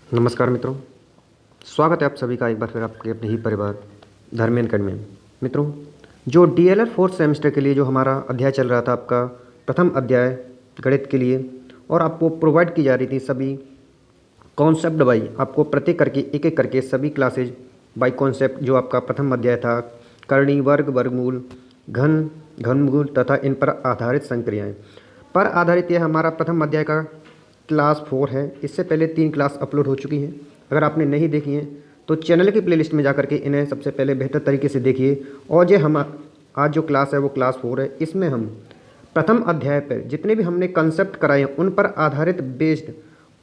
नमस्कार मित्रों, स्वागत है आप सभी का एक बार फिर आपके अपने ही परिवार धर्मेंद्र अकेडमी में। मित्रों, जो डीएलएड फोर्थ सेमेस्टर के लिए जो हमारा अध्याय चल रहा था, आपका प्रथम अध्याय गणित के लिए, और आपको प्रोवाइड की जा रही थी सभी कॉन्सेप्ट बाई, आपको प्रत्येक करके एक एक करके सभी क्लासेज बाई कॉन्सेप्ट, जो आपका प्रथम अध्याय था करणी, वर्ग, वर्गमूल, घन, घनमूल तथा इन पर आधारित संक्रियाएँ पर आधारित यह हमारा प्रथम अध्याय का क्लास 4 है। इससे पहले 3 क्लास अपलोड हो चुकी हैं। अगर आपने नहीं देखी हैं तो चैनल की प्लेलिस्ट में जा करके इन्हें सबसे पहले बेहतर तरीके से देखिए। और जो हम आज जो क्लास है वो क्लास 4 है। इसमें हम प्रथम अध्याय पर जितने भी हमने कंसेप्ट कराए हैं उन पर आधारित बेस्ड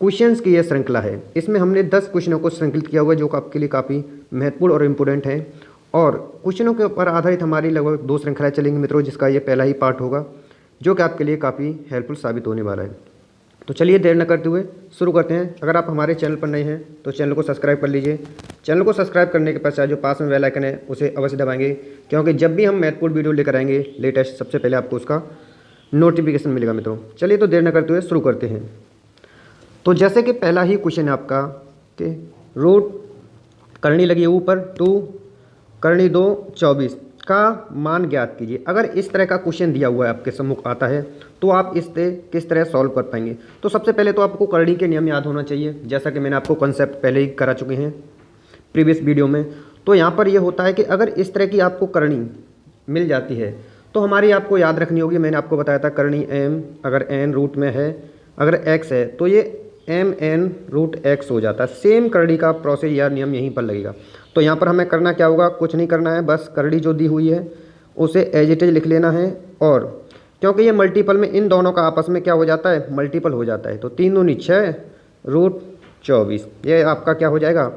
क्वेश्चंस की यह श्रृंखला है। इसमें हमने 10 क्वेश्चनों को श्रृंखलित किया हुआ है, जो आपके लिए काफ़ी महत्वपूर्ण और इम्पोर्टेंट है। और क्वेश्चनों के ऊपर आधारित हमारी लगभग 2 श्रृंखलाएँ चलेंगी मित्रों, जिसका ये पहला ही पार्ट होगा, जो कि आपके लिए काफ़ी हेल्पफुल साबित होने वाला है। तो चलिए देर न करते हुए शुरू करते हैं। अगर आप हमारे चैनल पर नए हैं तो चैनल को सब्सक्राइब कर लीजिए। चैनल को सब्सक्राइब करने के पश्चात जो पास में बेल आइकन है उसे अवश्य दबाएंगे, क्योंकि जब भी हम महत्वपूर्ण वीडियो लेकर आएंगे लेटेस्ट, सबसे पहले आपको उसका नोटिफिकेशन मिलेगा। मित्रों चलिए तो देर न करते हुए शुरू करते हैं। तो जैसे कि पहला ही क्वेश्चन है आपका कि रूट करनी लगी ऊपर 2 करनी 2 24 का मान ज्ञात कीजिए। अगर इस तरह का क्वेश्चन दिया हुआ है आपके सम्मुख आता है तो आप इससे किस तरह सॉल्व कर पाएंगे। तो सबसे पहले तो आपको करनी के नियम याद होना चाहिए, जैसा कि मैंने आपको कॉन्सेप्ट पहले ही करा चुके हैं प्रीवियस वीडियो में। तो यहाँ पर यह होता है कि अगर इस तरह की आपको करनी मिल जाती है तो हमारी आपको याद रखनी होगी। मैंने आपको बताया था करनी m अगर n रूट में है, अगर x है तो ये mn रूट x हो जाता है। सेम करनी का प्रोसेस या नियम यहीं पर लगेगा। तो यहाँ पर हमें करना क्या होगा, कुछ नहीं करना है, बस करनी जो दी हुई है उसे एज इट इज लिख लेना है। और क्योंकि ये मल्टीपल में इन दोनों का आपस में क्या हो जाता है, मल्टीपल हो जाता है, तो 3 दूनी 6 रूट 24, ये आपका क्या हो जाएगा,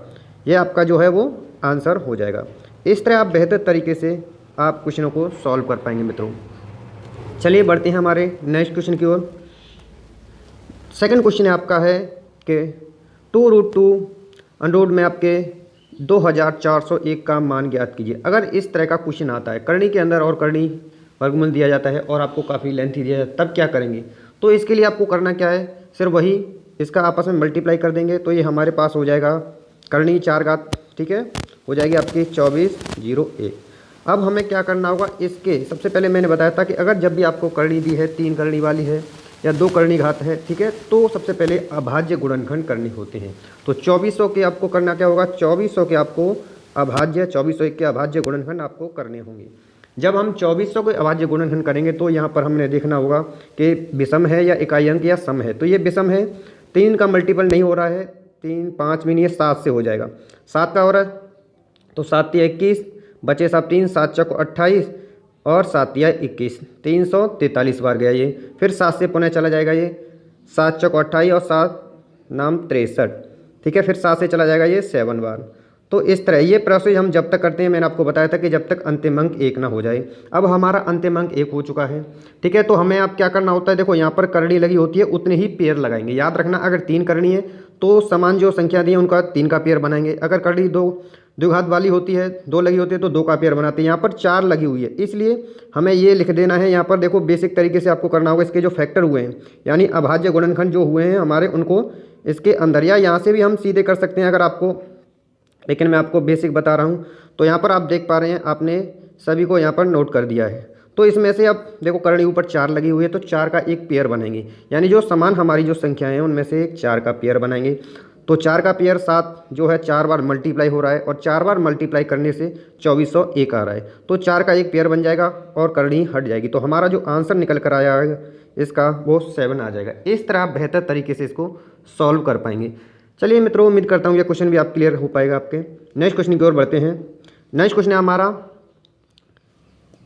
ये आपका जो है वो आंसर हो जाएगा। इस तरह आप बेहतर तरीके से आप क्वेश्चनों को सॉल्व कर पाएंगे। मित्रों चलिए बढ़ते हैं हमारे नेक्स्ट क्वेश्चन की ओर। सेकंड क्वेश्चन आपका है कि 2 रूट 2 अंडरवुड में आपके 2401 का मान ज्ञात कीजिए। अगर इस तरह का क्वेश्चन आता है, करनी के अंदर और करनी वर्गमूल दिया जाता है और आपको काफ़ी लेंथी दिया जाता है, तब क्या करेंगे। तो इसके लिए आपको करना क्या है, सिर्फ वही इसका आपस में मल्टीप्लाई कर देंगे। तो ये हमारे पास हो जाएगा करनी 4 घात, ठीक है, हो जाएगी आपकी 2401। अब हमें क्या करना होगा, इसके सबसे पहले मैंने बताया था कि अगर जब भी आपको करनी दी है, 3 करनी वाली है या 2 करनी घात है, ठीक है, तो सबसे पहले अभाज्य गुणनखंड करनी होते हैं। तो 2400 के आपको करना क्या होगा, 2400 के आपको अभाज्य 2401 के अभाज्य गुणनखंड आपको करने होंगे। जब हम 2400 के अभाज्य गुणनखंड करेंगे तो यहाँ पर हमने देखना होगा कि विषम है या इकाई अंक या सम है। तो ये विषम है, 3 का मल्टीपल नहीं हो रहा है, 3 5 में ये 7 से हो जाएगा। 7 का हो रहा है तो 7 या 21 बचे साहब 3, 7 चौको 28 और 7 या 21, 343 बार गया ये। फिर 7 से पुनः चला जाएगा ये, 7 चौको 28 और 7 नाम 63, ठीक है, फिर 7 से चला जाएगा ये 7 बार। तो इस तरह ये प्रोसेस हम जब तक करते हैं, मैंने आपको बताया था कि जब तक अंतिम अंक 1 ना हो जाए। अब हमारा अंतिम अंक 1 हो चुका है, ठीक है। तो हमें अब क्या करना होता है, देखो यहाँ पर करनी लगी होती है, उतने ही पेयर लगाएंगे। याद रखना, अगर 3 करनी है तो समान जो संख्या दी है उनका 3 का पेयर बनाएंगे। अगर करनी 2 द्विघात वाली होती है, 2 लगी होती है तो 2 का पेयर बनाते हैं। यहाँ पर 4 लगी हुई है, इसलिए हमें ये लिख देना है। यहाँ पर देखो बेसिक तरीके से आपको करना होगा, इसके जो फैक्टर हुए हैं यानी अभाज्य गुणनखंड जो हुए हैं हमारे, उनको इसके अंदर, या यहाँ से भी हम सीधे कर सकते हैं अगर आपको, लेकिन मैं आपको बेसिक बता रहा हूँ। तो यहाँ पर आप देख पा रहे हैं, आपने सभी को यहाँ पर नोट कर दिया है। तो इसमें से अब देखो करनी ऊपर 4 लगी हुई है तो 4 का एक पेयर बनाएंगे, यानी जो समान हमारी जो संख्याएं हैं उनमें से एक 4 का पेयर बनाएंगे। तो 4 का पेयर 7 जो है 4 बार मल्टीप्लाई हो रहा है, और 4 बार मल्टीप्लाई करने से 2401 आ रहा है। तो 4 का एक पेयर बन जाएगा और करनी हट जाएगी। तो हमारा जो आंसर निकल कर आया है इसका वो 7 आ जाएगा। इस तरह आप बेहतर तरीके से इसको सॉल्व कर पाएंगे। चलिए मित्रों, उम्मीद करता हूँ ये क्वेश्चन भी आप क्लियर हो पाएगा आपके। नेक्स्ट क्वेश्चन की ओर बढ़ते हैं। नेक्स्ट क्वेश्चन है हमारा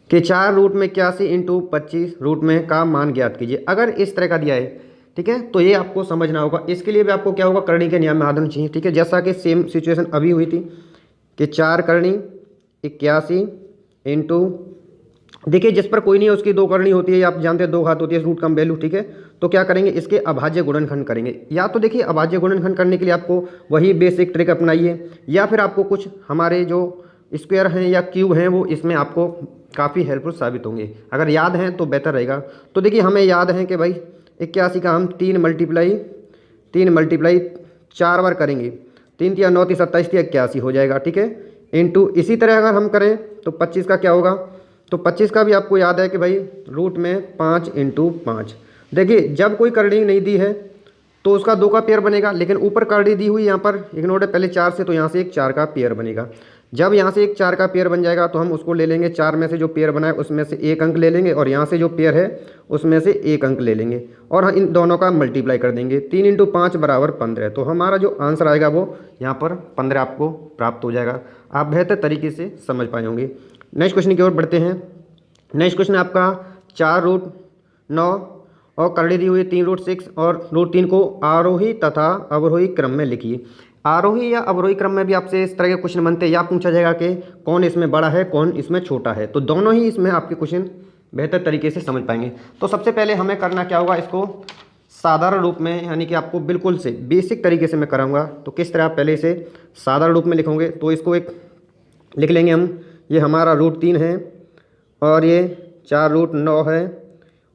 कि 4 रूट में 81 इंटू 25 रूट में का मान ज्ञात कीजिए। अगर इस तरह का दिया है, ठीक है, तो ये आपको समझना होगा। इसके लिए भी आपको क्या होगा, करनी के नियम में आना चाहिए, ठीक है। जैसा कि सेम सिचुएशन अभी हुई थी कि 4 करनी 81 इंटू, देखिए जिस पर कोई नहीं है उसकी 2 करनी होती है, आप जानते हैं 2 घात होती है, रूट कम वैल्यू, ठीक है। तो क्या करेंगे, इसके अभाज्य गुणनखंड करेंगे। या तो देखिए अभाज्य गुणनखंड करने के लिए आपको वही बेसिक ट्रिक अपनाइए, या फिर आपको कुछ हमारे जो स्क्वायर हैं या क्यूब हैं वो इसमें आपको काफ़ी हेल्पफुल साबित होंगे। अगर याद हैं तो बेहतर रहेगा। तो देखिए हमें याद है कि भाई 81 का हम 3 मल्टीप्लाई 4 बार करेंगे, 3 तिया 9 ती 27 तिया 81 हो जाएगा, ठीक है। इंटू इसी तरह अगर हम करें तो 25 का क्या होगा, तो 25 का भी आपको याद है कि भाई रूट में 5 इंटू 5। देखिए जब कोई करड़ी नहीं दी है तो उसका 2 का पेयर बनेगा, लेकिन ऊपर करड़ी दी हुई यहाँ पर इग्नोर्ड है पहले 4 से, तो यहाँ से एक 4 का पेयर बनेगा। जब यहाँ से एक 4 का पेयर बन जाएगा तो हम उसको ले लेंगे, 4 में से जो पेयर बना है उसमें से 1 अंक ले लेंगे, और यहाँ से जो पेयर है उसमें से 1 अंक ले लेंगे, और इन दोनों का मल्टीप्लाई कर देंगे। 3 इंटू 5 बराबर 15। तो हमारा जो आंसर आएगा वो यहाँ पर 15 आपको प्राप्त हो जाएगा। आप बेहतर तरीके से समझ पाए होंगे। नेक्स्ट क्वेश्चन की ओर बढ़ते हैं। नेक्स्ट क्वेश्चन आपका 4√9 और करड़ी दी हुई 3√6 और √3 को आरोही तथा अवरोही क्रम में लिखिए। आरोही या अवरोही क्रम में भी आपसे इस तरह के क्वेश्चन बनते हैं, या पूछा जाएगा कि कौन इसमें बड़ा है कौन इसमें छोटा है। तो दोनों ही इसमें आपके क्वेश्चन बेहतर तरीके से समझ पाएंगे। तो सबसे पहले हमें करना क्या होगा, इसको साधारण रूप में, यानी कि आपको बिल्कुल से बेसिक तरीके से मैं कराऊंगा। तो किस तरह आप पहले इसे साधारण रूप में लिखोगे, तो इसको एक लिख लेंगे हम, ये हमारा √3 है और ये 4√9 है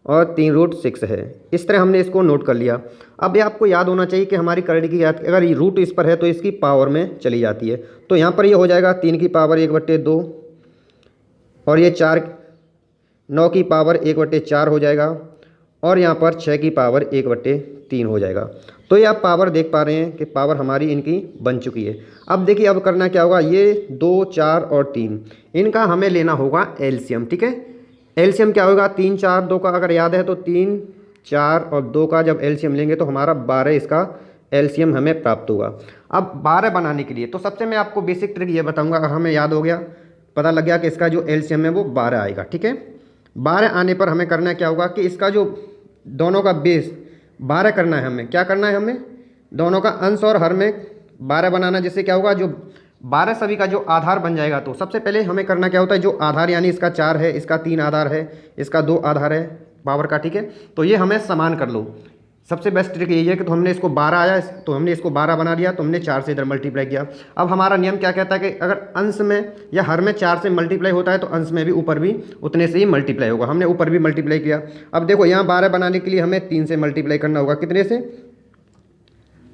और 3√6 है। इस तरह हमने इसको नोट कर लिया। अब ये आपको याद होना चाहिए कि हमारी करड़ी की याद, अगर ये रूट इस पर है तो इसकी पावर में चली जाती है। तो यहाँ पर ये हो जाएगा 3 की पावर 1/2 और ये 9 की पावर 1/4 हो जाएगा, और यहाँ पर 6 की पावर 1/3 हो जाएगा। तो ये आप पावर देख पा रहे हैं कि पावर हमारी इनकी बन चुकी है। अब देखिए अब करना क्या होगा, ये 2, 4 और 3 इनका हमें लेना होगा एलसीएम, ठीक है। एलसीएम क्या होगा, 3, 4, 2 का अगर याद है तो 3, 4 और 2 का जब एलसीएम लेंगे तो हमारा 12 इसका एलसीएम हमें प्राप्त होगा। अब 12 बनाने के लिए तो सबसे मैं आपको बेसिक ट्रिक ये बताऊंगा, अगर हमें याद हो गया, पता लग गया कि इसका जो एलसीएम है वो 12 आएगा, ठीक है। 12 आने पर हमें करना क्या होगा कि इसका जो दोनों का बेस 12 करना है, हमें क्या करना है, हमें दोनों का अंश और हर में 12 बनाना, जिससे क्या होगा जो 12 सभी का जो आधार बन जाएगा। तो सबसे पहले हमें करना क्या होता है, जो आधार यानी इसका 4 है, इसका 3 आधार है, इसका 2 आधार है पावर का, ठीक है। तो ये हमें समान कर लो। सबसे बेस्ट ट्रिक यही है कि तो हमने इसको 12 आया तो हमने इसको 12 बना दिया, तो हमने 4 से इधर मल्टीप्लाई किया। अब हमारा नियम क्या कहता है कि अगर अंश में या हर में 4 से मल्टीप्लाई होता है तो अंश में भी ऊपर भी उतने से ही मल्टीप्लाई होगा। हमने ऊपर भी मल्टीप्लाई किया। अब देखो यहाँ 12 बनाने के लिए हमें 3 से मल्टीप्लाई करना होगा, कितने से,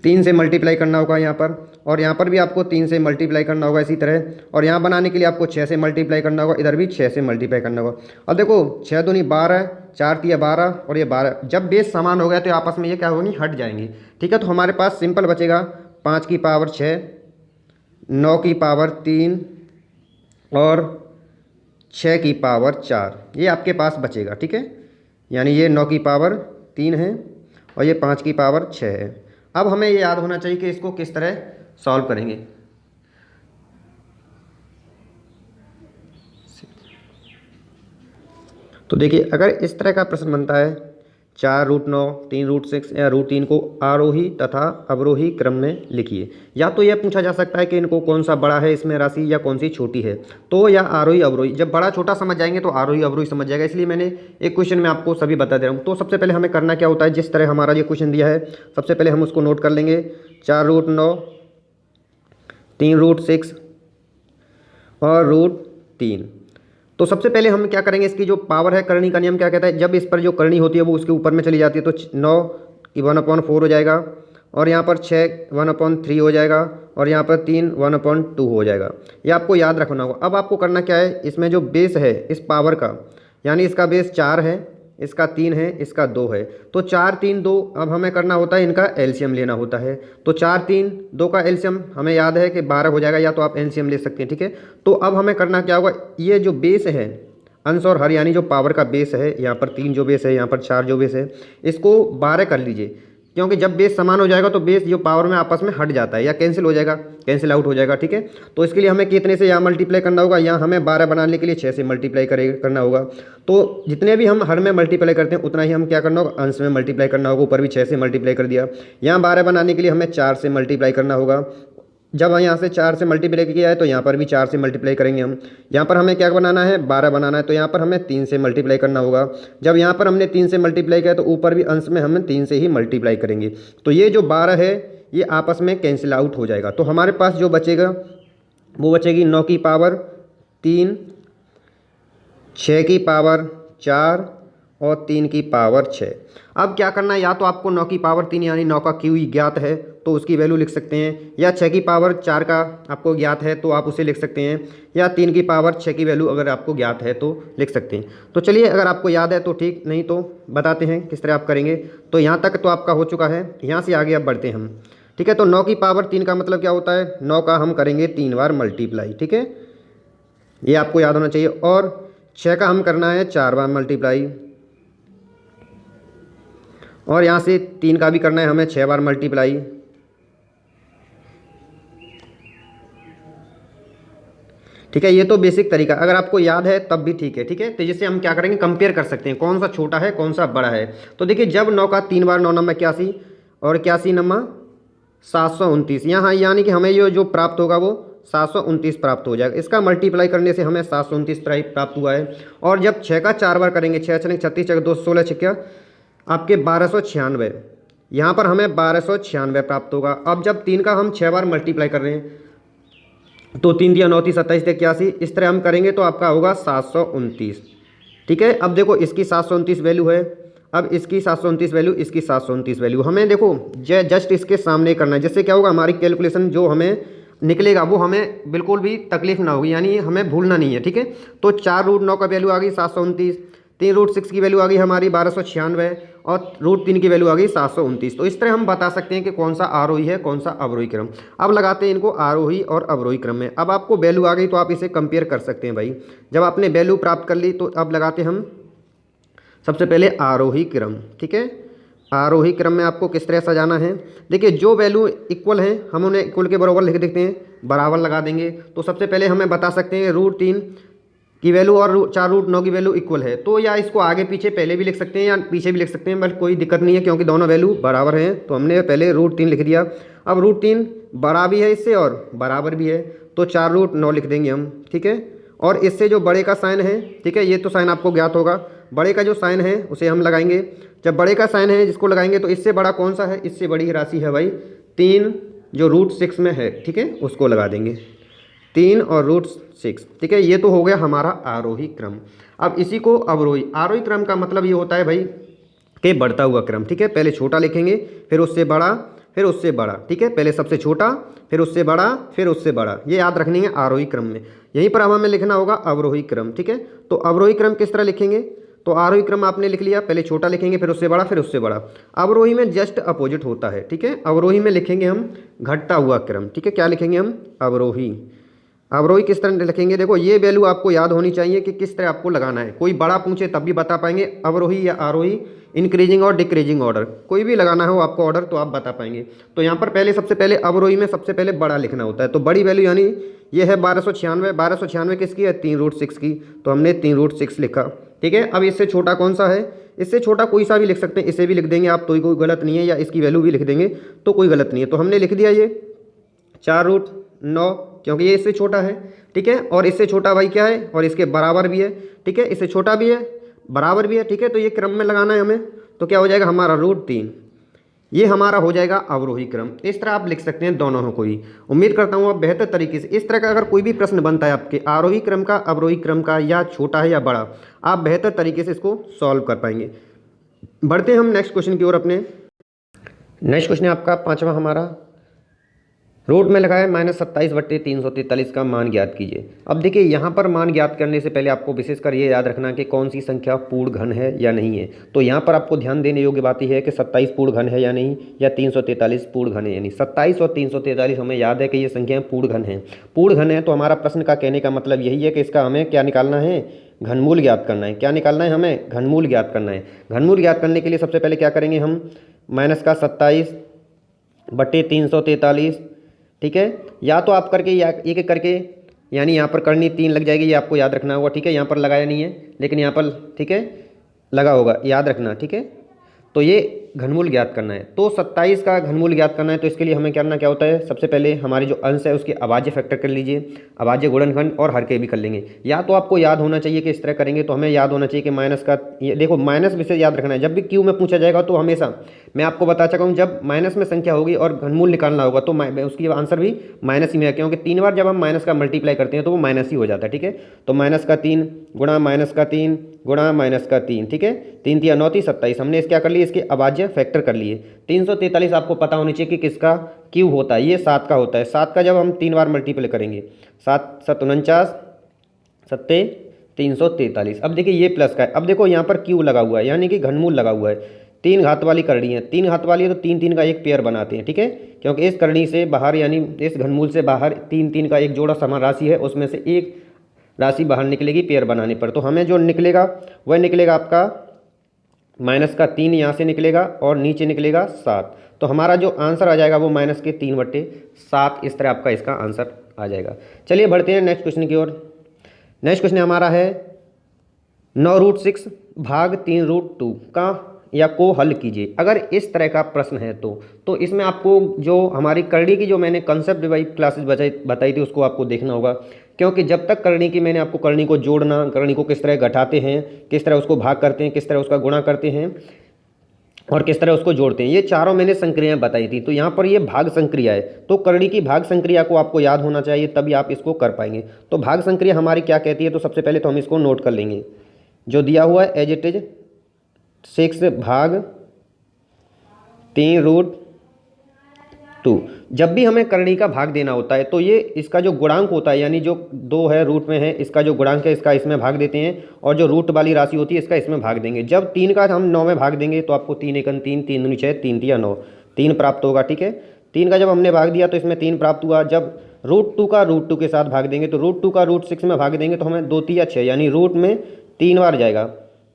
3 से मल्टीप्लाई करना होगा यहाँ पर, और यहाँ पर भी आपको 3 से मल्टीप्लाई करना होगा इसी तरह, और यहाँ बनाने के लिए आपको 6 से मल्टीप्लाई करना होगा, इधर भी 6 से मल्टीप्लाई करना होगा। अब देखो 6 दूनी 12, 4 तिया 12 और ये 12, जब बेस समान हो गया तो आपस में ये क्या होगी, हट जाएंगी, ठीक है। तो हमारे पास सिंपल बचेगा 5 की पावर 6, 9 की पावर 3 और 6 की पावर 4, ये आपके पास बचेगा, ठीक है। यानी ये 9 की पावर 3 है और ये 5 की पावर 6 है। अब हमें ये याद होना चाहिए कि इसको किस तरह सॉल्व करेंगे। तो देखिए अगर इस तरह का प्रश्न बनता है 4√9, 3√6 या √3 को आरोही तथा अवरोही क्रम में लिखिए, या तो यह पूछा जा सकता है कि इनको कौन सा बड़ा है इसमें राशि या कौन सी छोटी है, तो या आरोही अवरोही। जब बड़ा छोटा समझ जाएंगे तो आरोही अवरोही समझ जाएगा, इसलिए मैंने एक क्वेश्चन में आपको सभी बता दे रहा हूँ। तो सबसे पहले हमें करना क्या होता है, जिस तरह हमारा ये क्वेश्चन दिया है सबसे पहले हम उसको नोट कर लेंगे। 4√9, 3√6 और √3। तो सबसे पहले हम क्या करेंगे, इसकी जो पावर है, करनी का नियम क्या कहता है, जब इस पर जो करनी होती है वो उसके ऊपर में चली जाती है, तो 9 की 1/4 हो जाएगा, और यहाँ पर 6 1/3 हो जाएगा, और यहाँ पर 3 1/2 हो जाएगा। ये आपको याद रखना होगा। अब आपको करना क्या है, इसमें जो बेस है इस पावर का, यानी इसका बेस 4 है, इसका 3 है, इसका 2 है, तो 4, 3, 2। अब हमें करना होता है इनका एलसीएम लेना होता है। तो 4, 3, 2 का एलसीएम हमें याद है कि 12 हो जाएगा, या तो आप एलसीएम ले सकते हैं, ठीक है। तो अब हमें करना क्या होगा, ये जो बेस है अंश और हर यानी जो पावर का बेस है, यहाँ पर 3 जो बेस है, यहाँ पर 4 जो बेस है, इसको 12 कर लीजिए, क्योंकि जब बेस समान हो जाएगा तो बेस जो पावर में आपस में हट जाता है या कैंसिल हो जाएगा, कैंसिल आउट हो जाएगा, ठीक है। तो इसके लिए हमें कितने से यहाँ मल्टीप्लाई करना होगा, यहाँ हमें 12 बनाने के लिए 6 से मल्टीप्लाई करना होगा। तो जितने भी हम हर में मल्टीप्लाई करते हैं उतना ही हम क्या करना होगा, अंश में मल्टीप्लाई करना होगा। ऊपर भी 6 से मल्टीप्लाई कर दिया। यहाँ 12 बनाने के लिए हमें 4 से मल्टीप्लाई करना होगा। जब यहाँ से 4 से मल्टीप्लाई किया है तो यहाँ पर भी 4 से मल्टीप्लाई करेंगे हम। यहाँ पर हमें क्या बनाना है, 12 बनाना है, तो यहाँ पर हमें 3 से मल्टीप्लाई करना होगा। जब यहाँ पर हमने 3 से मल्टीप्लाई किया तो ऊपर भी अंश में हमें 3 से ही मल्टीप्लाई करेंगे। तो ये जो 12 है ये आपस में कैंसिल आउट हो जाएगा। तो हमारे पास जो बचेगा वो बचेगी 9 की पावर 3, 6 की पावर 4 और 3 की पावर 6। अब क्या करना है, या तो आपको 9 की पावर 3 यानी 9 का क्यू ज्ञात है तो उसकी वैल्यू लिख सकते हैं, या 6 की पावर 4 का आपको ज्ञात है तो आप उसे लिख सकते हैं, या 3 की पावर 6 की वैल्यू अगर आपको ज्ञात है तो लिख सकते हैं। तो चलिए अगर आपको याद है तो ठीक, नहीं तो बताते हैं किस तरह आप करेंगे। तो यहाँ तक तो आपका हो चुका है, यहाँ से आगे अब बढ़ते हैं हम। ठीक है, तो 9 की पावर 3 का मतलब क्या होता है, 9 का हम करेंगे 3 बार मल्टीप्लाई। ठीक है, ये आपको याद होना चाहिए। और 6 का हम करना है 4 बार मल्टीप्लाई, और यहाँ से 3 का भी करना है हमें 6 बार मल्टीप्लाई। ठीक है, ये तो बेसिक तरीका, अगर आपको याद है तब भी ठीक है। ठीक है, तो जिससे हम क्या करेंगे, कंपेयर कर सकते हैं कौन सा छोटा है कौन सा बड़ा है। तो देखिए, जब 9 का 3 बार 9 नंबर 81 और 81 नंबर 729, यहाँ यानी कि हमें ये जो प्राप्त होगा वो 729 प्राप्त हो जाएगा। इसका मल्टीप्लाई करने से हमें 729 प्राप्त हुआ है। और जब 6 का 4 बार करेंगे, 6 छः 36 छः 2 16 छक्या आपके 1296, यहाँ पर हमें 1296 प्राप्त होगा। अब जब 3 का हम 6 बार मल्टीप्लाई कर रहे हैं तो 3 दिया 9 30 27 81, इस तरह हम करेंगे तो आपका होगा 729। ठीक है, अब देखो इसकी 729 वैल्यू है, अब इसकी 729 वैल्यू, इसकी 729 वैल्यू, हमें देखो जस्ट इसके सामने करना है, जिससे क्या होगा, हमारी कैलकुलेशन जो हमें निकलेगा वो हमें बिल्कुल भी तकलीफ ना होगी, यानी हमें भूलना नहीं है। ठीक है, तो 4√9 का वैल्यू आ गई 729, 3√6 की वैल्यू आ गई हमारी 1296, और √3 की वैल्यू आ गई 729। तो इस तरह हम बता सकते हैं कि कौन सा आरोही है कौन सा अवरोही क्रम। अब लगाते हैं इनको आरोही और अवरोही क्रम में। अब आपको वैल्यू आ गई तो आप इसे कंपेयर कर सकते हैं भाई। जब आपने वैल्यू प्राप्त कर ली तो अब लगाते हम सबसे पहले आरोही क्रम। ठीक है, आरोही क्रम में आपको किस तरह सजाना है, देखिए जो वैल्यू इक्वल हैं हम उन्हें इक्वल के बराबर लिख देते हैं, बराबर लगा देंगे। तो सबसे पहले हमें बता सकते हैं √3 की वैल्यू और 4√9 की वैल्यू इक्वल है, तो या इसको आगे पीछे पहले भी लिख सकते हैं या पीछे भी लिख सकते हैं, बट कोई दिक्कत नहीं है क्योंकि दोनों वैल्यू बराबर हैं। तो हमने पहले √3 लिख दिया। अब √3 बड़ा भी है इससे और बराबर भी है, तो 4√9 लिख देंगे हम। ठीक है, और इससे जो बड़े का साइन है, ठीक है, ये तो साइन आपको ज्ञात होगा, बड़े का जो साइन है उसे हम लगाएंगे। जब बड़े का साइन है जिसको लगाएंगे तो इससे बड़ा कौन सा है, इससे बड़ी राशि है भाई 3 जो √6 में है। ठीक है, उसको लगा देंगे 3 और √6। ठीक है, ये तो हो गया हमारा आरोही क्रम। अब इसी को अवरोही, आरोही क्रम का मतलब ये होता है भाई कि बढ़ता हुआ क्रम। ठीक है, पहले छोटा लिखेंगे फिर उससे बड़ा फिर उससे बड़ा। ठीक है, पहले सबसे छोटा फिर उससे बड़ा फिर उससे बड़ा, ये याद रखनी है आरोही क्रम में। यहीं पर हमें लिखना होगा अवरोही क्रम। ठीक है, तो अवरोही क्रम किस तरह लिखेंगे, तो आरोही क्रम आपने लिख लिया, पहले छोटा लिखेंगे फिर उससे बड़ा फिर उससे बड़ा। अवरोही में जस्ट अपोजिट होता है। ठीक है, अवरोही में लिखेंगे हम घटता हुआ क्रम। ठीक है, क्या लिखेंगे हम, अवरोही। अवरोही किस तरह लिखेंगे, देखो ये वैल्यू आपको याद होनी चाहिए कि किस तरह आपको लगाना है। कोई बड़ा पूछे तब भी बता पाएंगे, अवरोही या आरोही, इंक्रीजिंग और डिक्रीजिंग ऑर्डर, कोई भी लगाना हो आपको ऑर्डर तो आप बता पाएंगे। तो यहाँ पर पहले सबसे पहले अवरोही में सबसे पहले बड़ा लिखना होता है, तो बड़ी वैल्यू यानी ये है 1296। 1296 किसकी है, 3√6 की, तो हमने 3√6 लिखा। ठीक है, अब इससे छोटा कौन सा है, इससे छोटा कोई सा भी लिख सकते हैं, इसे भी लिख देंगे आप तो कोई गलत नहीं है, या इसकी वैल्यू भी लिख देंगे तो कोई गलत नहीं है। तो हमने लिख दिया ये 4√9 क्योंकि ये इससे छोटा है। ठीक है, और इससे छोटा भाई क्या है, और इसके बराबर भी है। ठीक है, इससे छोटा भी है बराबर भी है। ठीक है, तो ये क्रम में लगाना है हमें, तो क्या हो जाएगा हमारा √3, ये हमारा हो जाएगा अवरोही क्रम। इस तरह आप लिख सकते हैं दोनों को ही। उम्मीद करता हूँ आप बेहतर तरीके से, इस तरह का अगर कोई भी प्रश्न बनता है आपके आरोही क्रम का अवरोही क्रम का, या छोटा है या बड़ा, आप बेहतर तरीके से इसको सॉल्व कर पाएंगे। बढ़ते हैं हम नेक्स्ट क्वेश्चन की ओर अपने। नेक्स्ट क्वेश्चन है आपका 5वां हमारा, रूट में लगा है -27/343 का मान ज्ञात कीजिए। अब देखिए यहाँ पर मान ज्ञात करने से पहले आपको विशेषकर ये याद रखना कि कौन सी संख्या पूर्ण घन है या नहीं है। तो यहाँ पर आपको ध्यान देने योग्य बात यह है कि 27 पूर्ण घन है या नहीं, या 343 पूर्ण घन है या नहीं। 27 और 343 हमें याद है कि ये संख्याएं पूर्ण घन हैं। पूर्ण घन है तो हमारा प्रश्न का कहने का मतलब यही है कि इसका हमें क्या निकालना है, घनमूल ज्ञात करना है। क्या निकालना है हमें, घनमूल ज्ञात करना है। घनमूल ज्ञात करने के लिए सबसे पहले क्या करेंगे हम, -27/343। ठीक है, या तो आप करके या एक एक करके, यानी यहाँ पर करनी 3 लग जाएगी, ये आपको याद रखना होगा। ठीक है, यहाँ पर लगाया नहीं है लेकिन यहाँ पर ठीक है लगा होगा, याद रखना। ठीक है, तो ये घनमूल ज्ञात करना है। तो 27 का घनमूल ज्ञात करना है, तो इसके लिए हमें करना क्या होता है, सबसे पहले हमारे जो अंश है उसके अभाज्य फैक्टर कर लीजिए, अभाज्य गुणनखंड और हर के भी कर लेंगे। या तो आपको याद होना चाहिए कि इस तरह करेंगे, तो हमें याद होना चाहिए कि माइनस का, ये देखो माइनस विषय याद रखना है। जब भी क्यू में पूछा जाएगा तो हमेशा मैं आपको बता चुका हूँ, जब माइनस में संख्या होगी और घनमूल निकालना होगा तो उसकी आंसर भी माइनस ही में है, क्योंकि 3 बार जब हम माइनस का मल्टीप्लाई करते हैं तो वो माइनस ही हो जाता है। ठीक है, तो माइनस का 3 गुणा माइनस का 3 गुणा माइनस का 3, ठीक है, 3 तिया 9 27, हमने इस क्या कर लिए, इसके अभाज्य फैक्टर कर लिए। 343 आपको पता होनी चाहिए कि किसका क्यू होता है, ये 7 का होता है। 7 का जब हम 3 बार मल्टीप्लाई करेंगे, 7 7 49 सत्ते 343। अब देखिए ये प्लस का है, अब देखो यहाँ पर क्यू लगा हुआ है यानी कि घनमूल लगा हुआ है। 3 घात वाली करनी है, 3 घात वाली है तो 3 3 का एक पेयर बनाते हैं। ठीक है, क्योंकि इस करनी से बाहर यानी इस घनमूल से बाहर 3 3 का एक जोड़ा समान राशि है, उसमें से एक राशि बाहर निकलेगी पेयर बनाने पर। तो हमें जो निकलेगा वह निकलेगा आपका माइनस का 3 यहाँ से निकलेगा और नीचे निकलेगा 7। तो हमारा जो आंसर आ जाएगा वो माइनस के 3/7, इस तरह आपका इसका आंसर आ जाएगा। चलिए बढ़ते हैं नेक्स्ट क्वेश्चन की ओर। नेक्स्ट क्वेश्चन हमारा है 9√6 भाग 3√2 का या को हल कीजिए। अगर इस तरह का प्रश्न है तो इसमें आपको जो हमारी करनी की जो मैंने कंसेप्ट वाइज क्लासेस बताई थी उसको आपको देखना होगा, क्योंकि जब तक करनी की मैंने आपको करनी को जोड़ना, करनी को किस तरह घटाते हैं, किस तरह उसको भाग करते हैं, किस तरह उसका गुणा करते हैं और किस तरह उसको जोड़ते हैं, ये चारों मैंने संक्रियाएं बताई थी। तो यहाँ पर ये भाग संक्रिया है, तो करनी की भाग संक्रिया को आपको याद होना चाहिए, तभी आप इसको कर पाएंगे। तो भाग संक्रिया हमारी क्या कहती है, तो सबसे पहले तो हम इसको नोट कर लेंगे। जो दिया हुआ है एज इट इज 6 भाग 3√2। जब भी हमें करनी का भाग देना होता है तो ये इसका जो गुणांक होता है, यानी जो 2 है रूट में है, इसका जो गुणांक है इसका इसमें भाग देते हैं, और जो रूट वाली राशि होती है इसका इसमें भाग देंगे। जब 3 का हम 9 में भाग देंगे तो आपको 3 1 3 3 दूनी 6 3 तिया 9 3 प्राप्त होगा। ठीक है, 3 का जब हमने भाग दिया तो इसमें 3 प्राप्त हुआ। जब √2 का √2 के साथ भाग देंगे तो √2 का √6 में भाग देंगे तो हमें 2 तिया 6 यानी रूट में 3 बार जाएगा।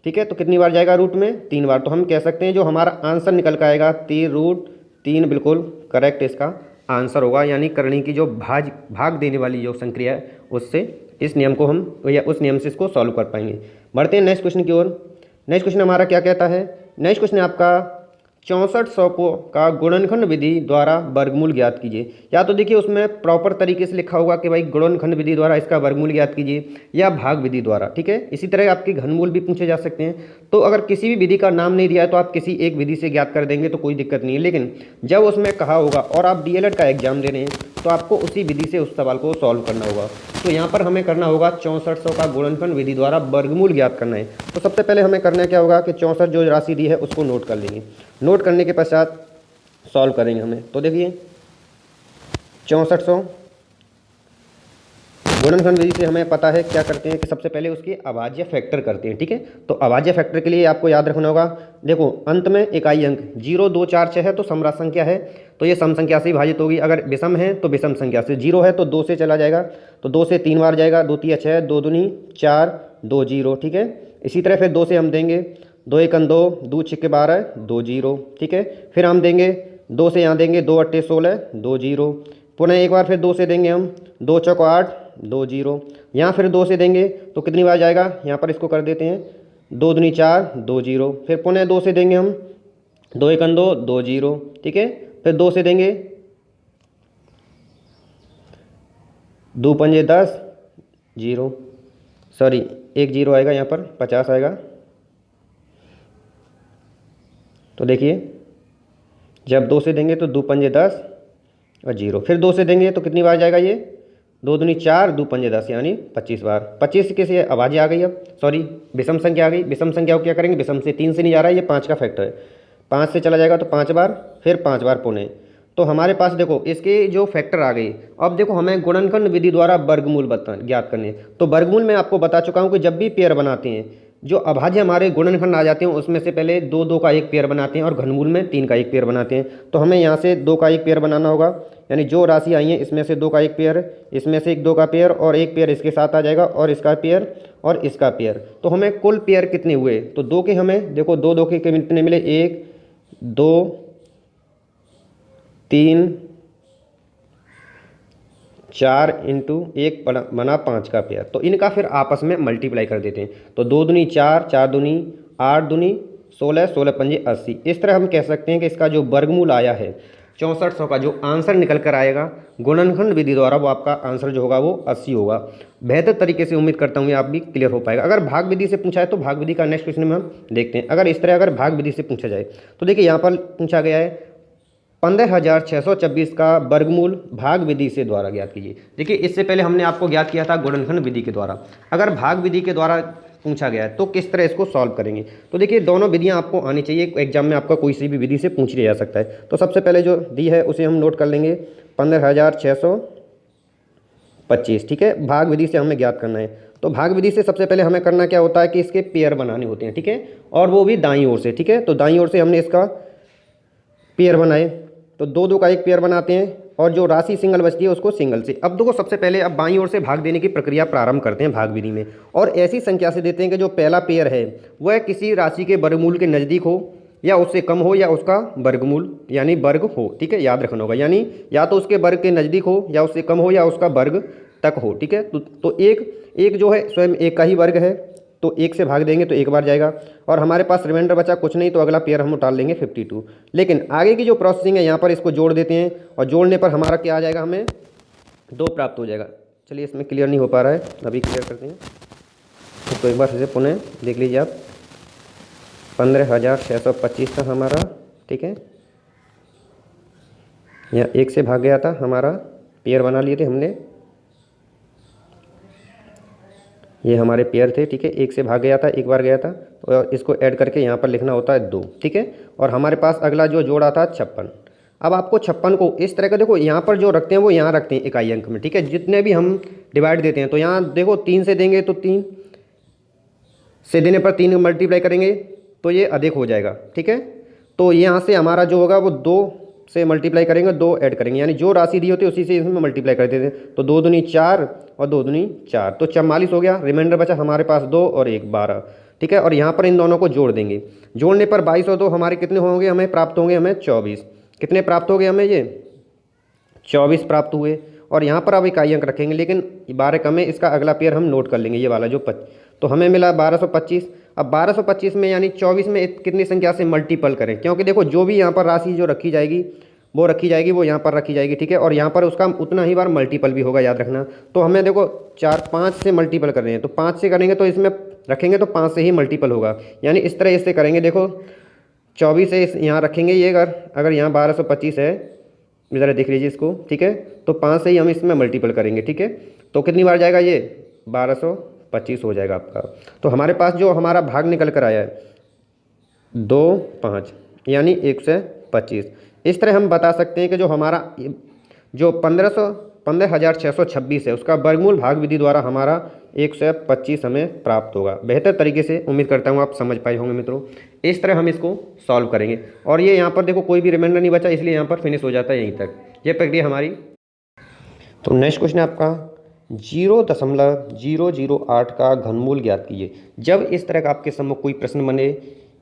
ठीक है, तो कितनी बार जाएगा रूट में, 3 बार। तो हम कह सकते हैं जो हमारा आंसर निकल कर आएगा 3√3 बिल्कुल करेक्ट इसका आंसर होगा। यानी करनी की जो भाग देने वाली जो संक्रिया है उससे इस नियम को हम या उस नियम से इसको सॉल्व कर पाएंगे। बढ़ते हैं नेक्स्ट क्वेश्चन की ओर। नेक्स्ट क्वेश्चन हमारा क्या कहता है, नेक्स्ट क्वेश्चन है आपका 6400 को का गुणनखंड विधि द्वारा वर्गमूल ज्ञात कीजिए। या तो देखिए उसमें प्रॉपर तरीके से लिखा होगा कि भाई गुणनखंड विधि द्वारा इसका वर्गमूल ज्ञात कीजिए या भाग विधि द्वारा। ठीक है, इसी तरह आपके घनमूल भी पूछे जा सकते हैं। तो अगर किसी भी विधि का नाम नहीं दिया है तो आप किसी एक विधि से ज्ञात कर देंगे तो कोई दिक्कत नहीं है, लेकिन जब उसमें कहा होगा और आप डीएलएड का एग्जाम दे रहे हैं तो आपको उसी विधि से उस सवाल को सॉल्व करना होगा। तो यहाँ पर हमें करना होगा 6400 का गुणनखंड विधि द्वारा वर्गमूल ज्ञात करना है। तो सबसे पहले हमें करना क्या होगा कि 64 जो राशि दी है उसको नोट कर लेंगे। नोट करने के पश्चात सॉल्व करेंगे हमें। तो देखिए 6400 गुणनखंड विधि से हमें पता है क्या करते हैं कि सबसे पहले उसके अभाज्य फैक्टर करते हैं। ठीक है, तो अभाज्य फैक्टर के लिए आपको याद रखना होगा, देखो अंत में इकाई अंक 0 2 4 6 है तो समराज संख्या है तो ये सम संख्या से विभाजित होगी। अगर विषम है तो विषम संख्या से, 0 है तो 2 से चला जाएगा तो 2 से 3 बार जाएगा, 2 तिया 6 2 दूनी 4 2 0। ठीक है, इसी तरह फिर 2 से हम देंगे 2 1 2 2 6 12 2 0। ठीक है, फिर हम देंगे 2 से यहाँ देंगे 2 8 16 2 0। पुनः एक बार फिर 2 से देंगे हम 2 चौक 8 2 0। यहाँ फिर 2 से देंगे तो कितनी बार जाएगा, यहाँ पर इसको कर देते हैं 2 दूनी 4 2 0। फिर पुनः 2 से देंगे हम 2 1 2 2 0। ठीक है, फिर 2 से देंगे 2 पंजे 10 0, सॉरी 1 0 आएगा, यहाँ पर 50 आएगा। तो देखिए जब 2 से देंगे तो 2 पंजे 10 और 0। फिर 2 से देंगे तो कितनी बार जाएगा, ये 2 दूनी 4 2 पंजे 10 यानी 25 बार। 25 के से अभाज्य आ गई, अब सॉरी विषम संख्या आ गई। विषम संख्या को क्या करेंगे, विषम से 3 से नहीं जा रहा है, ये 5 का फैक्टर है, 5 से चला जाएगा तो 5 बार, फिर 5 बार पुनः। तो हमारे पास देखो इसके जो फैक्टर आ गए। अब देखो हमें गुणनखंड विधि द्वारा वर्गमूल ज्ञात करने। तो वर्गमूल में आपको बता चुका हूँ कि जब भी पेयर बनाते हैं, जो अभाज्य हमारे गुणनखंड आ जाते हैं उसमें से पहले 2 2 का एक पेयर बनाते हैं और घनमूल में 3 का एक पेयर बनाते हैं। तो हमें यहाँ से 2 का एक पेयर बनाना होगा, यानी जो राशि आई है इसमें से 2 का एक पेयर, इसमें से 2 का पेयर और एक पेयर इसके साथ आ जाएगा और इसका पेयर और इसका पेयर। तो हमें कुल पेयर कितने हुए, तो 2 के हमें देखो 2 2 के कितने मिले, 1 2 3 4 इंटू 1 बना 5 का पेयर। तो इनका फिर आपस में मल्टीप्लाई कर देते हैं। तो 2 दूनी 4 4 दूनी 8 दूनी 16 16 पंजे 80। इस तरह हम कह सकते हैं कि इसका जो वर्गमूल आया है 6400 का जो आंसर निकल कर आएगा गुणनखंड विधि द्वारा, वो आपका आंसर जो होगा वो 80 होगा। बेहतर तरीके से उम्मीद करता हूँ ये आप भी क्लियर हो पाएगा। अगर भाग विधि से पूछा है तो भाग विधि का नेक्स्ट क्वेश्चन में हम देखते हैं। अगर इस तरह अगर भाग विधि से पूछा जाए तो देखिए यहाँ पर पूछा गया है 15,626 का वर्गमूल भाग विधि से द्वारा ज्ञात कीजिए। देखिए इससे पहले हमने आपको ज्ञात किया था गुणनखंड विधि के द्वारा। अगर भाग विधि के द्वारा पूछा गया है तो किस तरह इसको सॉल्व करेंगे। तो देखिए दोनों विधियां आपको आनी चाहिए, एग्जाम में आपका कोई सी भी विधि से पूछ लिया जा सकता है। तो सबसे पहले जो दी है उसे हम नोट कर लेंगे 15,625, ठीक है। भाग विधि से हमें ज्ञात करना है। तो भाग विधि से सबसे पहले हमें करना क्या होता है कि इसके पेयर बनाने होते हैं, ठीक है, और वो भी दाईं ओर से, ठीक है। तो दाईं ओर से हमने इसका पेयर बनाए, तो 2 2 का एक पेयर बनाते हैं और जो राशि सिंगल बचती है उसको सिंगल से। अब देखो सबसे पहले अब बाईं ओर से भाग देने की प्रक्रिया प्रारंभ करते हैं भाग विधि में, और ऐसी संख्या से देते हैं कि जो पहला पेयर है वह किसी राशि के वर्गमूल के नज़दीक हो या उससे कम हो या उसका वर्गमूल यानी वर्ग हो, ठीक है, याद रखना होगा। यानी या तो उसके वर्ग के नज़दीक हो या उससे कम हो या उसका वर्ग तक हो, ठीक है। तो एक जो है स्वयं एक का ही वर्ग है, तो 1 से भाग देंगे तो एक बार जाएगा, और हमारे पास रिमाइंडर बचा कुछ नहीं, तो अगला पेयर हम उतार लेंगे 52। लेकिन आगे की जो प्रोसेसिंग है यहाँ पर इसको जोड़ देते हैं, और जोड़ने पर हमारा क्या आ जाएगा, हमें 2 प्राप्त हो जाएगा। चलिए इसमें क्लियर नहीं हो पा रहा है, अभी क्लियर करते हैं। तो एक बार फिर से पुनः देख लीजिए आप, 15,625 था हमारा, ठीक है। यहाँ 1 से भाग गया था, हमारा पेयर बना लिए थे हमने, ये हमारे पेयर थे, ठीक है। 1 से भाग गया था, एक बार गया था, और इसको ऐड करके यहाँ पर लिखना होता है 2, ठीक है। और हमारे पास अगला जो जोड़ा था 56। अब आपको 56 को इस तरह का देखो, यहाँ पर जो रखते हैं वो यहाँ रखते हैं इकाई अंक में, ठीक है। जितने भी हम डिवाइड देते हैं तो यहाँ देखो 3 से देंगे तो 3 से देने पर 3 मल्टीप्लाई करेंगे तो ये अधिक हो जाएगा, ठीक है। तो यहाँ से हमारा जो होगा वो 2 से मल्टीप्लाई करेंगे, 2 ऐड करेंगे, यानी जो राशि दी होती है उसी से इसमें मल्टीप्लाई कर देते हैं। तो 2 दूनी 4 और 2 दूनी 4, तो 44 हो गया। रिमाइंडर बचा हमारे पास 2 और 1 12, ठीक है। और यहाँ पर इन दोनों को जोड़ देंगे, जोड़ने पर 22 और 2 हमारे कितने होंगे, हमें प्राप्त होंगे, हमें 24। कितने प्राप्त हो गए हमें, ये 24 प्राप्त हुए। और यहाँ पर अब इकाई अंक रखेंगे, लेकिन 12 कम है, इसका अगला पेयर हम नोट कर लेंगे, ये वाला जो तो हमें मिला 1225। अब 1225 में यानी 24 में कितनी संख्या से मल्टीपल करें, क्योंकि देखो जो भी यहाँ पर राशि जो रखी जाएगी वो यहाँ पर रखी जाएगी, ठीक है। और यहाँ पर उसका उतना ही बार मल्टीपल भी होगा, याद रखना। तो हमें देखो 5 से मल्टीपल कर रहे हैं, तो 5 से करेंगे तो इसमें रखेंगे तो 5 से ही मल्टीपल होगा, यानी इस तरह इससे करेंगे। देखो 24 से यहाँ रखेंगे, ये अगर यहाँ 1225 है, ज़रा देख लीजिए इसको, ठीक है। तो 5 से ही हम इसमें मल्टीपल करेंगे, ठीक है। तो कितनी बार जाएगा, ये 1225 हो जाएगा आपका। तो हमारे पास जो हमारा भाग निकल कर आया है 2 5 यानी 125। इस तरह हम बता सकते हैं कि जो हमारा जो 15,626 है उसका वर्गमूल भाग विधि द्वारा हमारा 125 हमें प्राप्त होगा। बेहतर तरीके से उम्मीद करता हूँ आप समझ पाए होंगे मित्रों। इस तरह हम इसको सॉल्व करेंगे, और ये यहाँ पर देखो कोई भी रिमाइंडर नहीं बचा, इसलिए यहाँ पर फिनिश हो जाता है यहीं तक, ये प्रक्रिया हमारी। तो नेक्स्ट क्वेश्चन है आपका 0.008 का घनमूल ज्ञात कीजिए। जब इस तरह का आपके सम्मुख कोई प्रश्न बने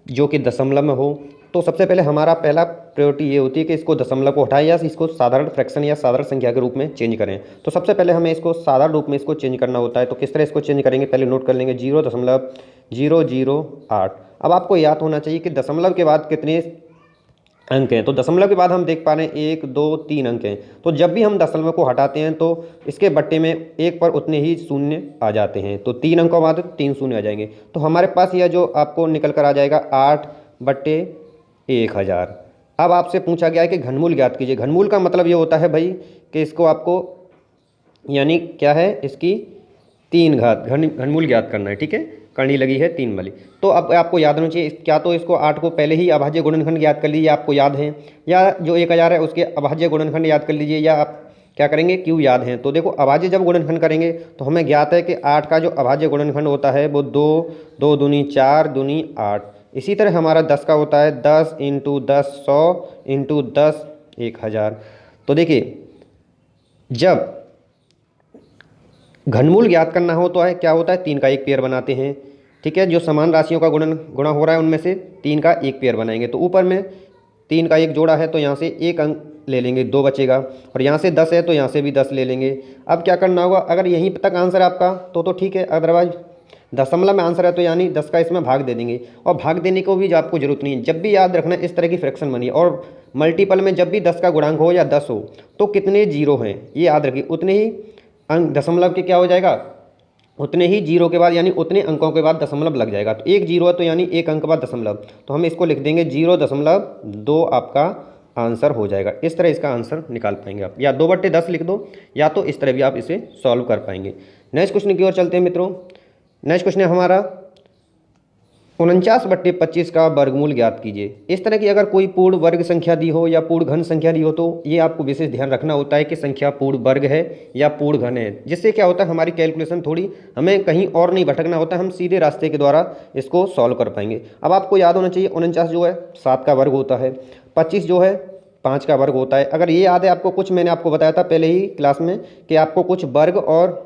जो कि दशमलव में हो, तो सबसे पहले हमारा पहला प्रायोरिटी ये होती है कि इसको दशमलव को हटाएं या इसको साधारण फ्रैक्शन या साधारण संख्या के रूप में चेंज करें। तो सबसे पहले हमें इसको साधारण रूप में इसको चेंज करना होता है। तो किस तरह इसको चेंज करेंगे, पहले नोट कर लेंगे 0.008। अब आपको याद होना चाहिए कि दशमलव के बाद कितने अंक हैं। तो दशमलव के बाद हम देख पा रहे हैं 1 2 3 अंक हैं। तो जब भी हम दशमलव को हटाते हैं तो इसके बट्टे में 1 पर उतने ही शून्य आ जाते हैं, तो 3 अंकों बाद 3 शून्य आ जाएंगे। तो हमारे पास यह जो आपको निकल कर आ जाएगा 8/1000। अब आपसे पूछा गया है कि घनमूल ज्ञात कीजिए। घनमूल का मतलब ये होता है भाई कि इसको आपको यानी क्या है, इसकी 3 घात घनमूल ज्ञात करना है, ठीक है। करनी लगी है 3 वाली। तो अब आपको याद होना चाहिए, क्या तो इसको 8 को पहले ही अभाज्य गुणनखंड याद कर लीजिए, आपको याद है, या जो 1000 है उसके अभाज्य गुणनखंड याद कर लीजिए, या आप क्या करेंगे क्यों याद हैं। तो देखो अभाज्य जब गुणनखंड करेंगे तो हमें ज्ञात है कि 8 का जो अभाज्य गुणनखंड होता है वो 2 2 दूनी 4 दूनी 8। इसी तरह हमारा 10 का होता है 10 × 10 100 × 10 1000। तो देखिए जब घनमूल ज्ञात करना हो तो क्या होता है, 3 का एक पेयर बनाते हैं, ठीक है। जो समान राशियों का गुणा हो रहा है उनमें से 3 का एक पेयर बनाएंगे। तो ऊपर में 3 का एक जोड़ा है तो यहाँ से 1 अंक ले लेंगे, 2 बचेगा, और यहाँ से 10 है तो यहाँ से भी 10 ले लेंगे। अब क्या करना होगा, अगर यहीं तक आंसर आपका तो ठीक है, अदरवाइज दशमलव में आंसर है तो यानी 10 का इसमें भाग दे देंगे, और भाग देने को भी आपको जरूरत नहीं है। जब भी याद रखना इस तरह की फ्रैक्शन बनी और मल्टीपल में जब भी 10 का गुणांक हो या 10 हो तो कितने जीरो हैं ये याद रखिए, उतने ही अंक दशमलव के क्या हो जाएगा, उतने ही जीरो के बाद यानी उतने अंकों के बाद दशमलव लग जाएगा। तो एक जीरो है तो यानी एक अंक बाद दशमलव, तो हम इसको लिख देंगे 0.2 आपका आंसर हो जाएगा। इस तरह इसका आंसर निकाल पाएंगे आप, या 2/10 लिख दो, या तो इस तरह भी आप इसे सॉल्व कर पाएंगे। नेक्स्ट क्वेश्चन की ओर चलते हैं मित्रों। नेक्स्ट क्वेश्चन है हमारा 49/25 का वर्गमूल ज्ञात कीजिए। इस तरह की अगर कोई पूर्ण वर्ग संख्या दी हो या पूर्ण घन संख्या दी हो तो ये आपको विशेष ध्यान रखना होता है कि संख्या पूर्ण वर्ग है या पूर्ण घन है, जिससे क्या होता है हमारी कैलकुलेशन थोड़ी हमें कहीं और नहीं भटकना होता, हम सीधे रास्ते के द्वारा इसको सॉल्व कर पाएंगे। अब आपको याद होना चाहिए 49 जो है 7 का वर्ग होता है, 25 जो है 5 का वर्ग होता है। अगर ये याद है आपको, कुछ मैंने आपको बताया था पहले ही क्लास में कि आपको कुछ वर्ग और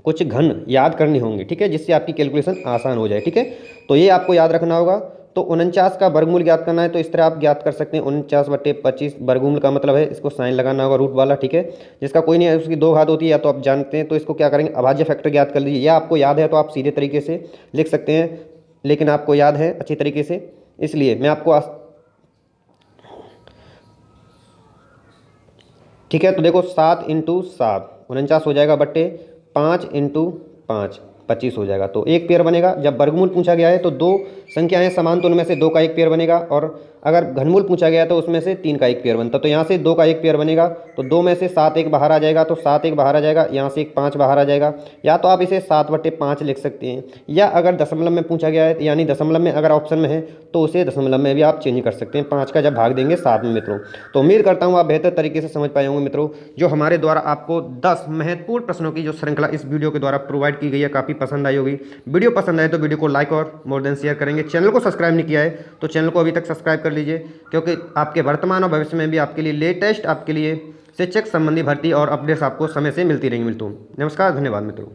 कुछ घन याद करने होंगे, ठीक है, जिससे आपकी कैलकुलेशन आसान हो जाए, ठीक है। तो ये आपको याद रखना होगा। तो 49 का वर्गमूल ज्ञात करना है तो इस तरह आप ज्ञात कर सकते हैं। 49/25 वर्गमूल का मतलब है इसको साइन लगाना होगा रूट वाला, ठीक है, जिसका कोई नहीं है, उसकी 2 घात होती है, या तो आप जानते हैं तो इसको क्या करेंगे अभाज्य फैक्टर ज्ञात कर लीजिए, या आपको याद है तो आप सीधे तरीके से लिख सकते हैं, लेकिन आपको याद है अच्छी तरीके से, इसलिए मैं आपको ठीक है। तो देखो 7 × 7 49 हो जाएगा, बट्टे 5 × 5 25 हो जाएगा। तो एक पेयर बनेगा। जब वर्गमूल पूछा गया है तो दो संख्याएं समान तो उनमें से 2 का एक पेयर बनेगा, और अगर घनमूल पूछा गया तो उसमें से 3 का एक पेयर बनता। तो यहाँ से 2 का एक पेयर बनेगा, तो 2 में से 7 एक बाहर आ जाएगा, तो 7 एक बाहर आ जाएगा, यहाँ से एक 5 बाहर आ जाएगा। या तो आप इसे 7/5 लिख सकते हैं, या अगर दशमलव में पूछा गया है यानी दशमलव में अगर ऑप्शन में है तो उसे दशमलव में भी आप चेंज कर सकते हैं, 5 का जब भाग देंगे 7 में मित्रों। तो उम्मीद करता हूँ आप बेहतर तरीके से समझ पाए होंगे मित्रों। जो हमारे द्वारा आपको 10 महत्वपूर्ण प्रश्नों की जो श्रृंखला इस वीडियो के द्वारा प्रोवाइड की गई है काफ़ी पसंद आई होगी। वीडियो पसंद आए तो वीडियो को लाइक और मोर देन शेयर करेंगे। चैनल को सब्सक्राइब नहीं किया है तो चैनल को अभी तक सब्सक्राइब कर लीजिए, क्योंकि आपके वर्तमान और भविष्य में भी आपके लिए लेटेस्ट आपके लिए शिक्षक संबंधी भर्ती और अपडेट्स आपको समय से मिलती रहेंगी मित्रों। नमस्कार, धन्यवाद मित्रों।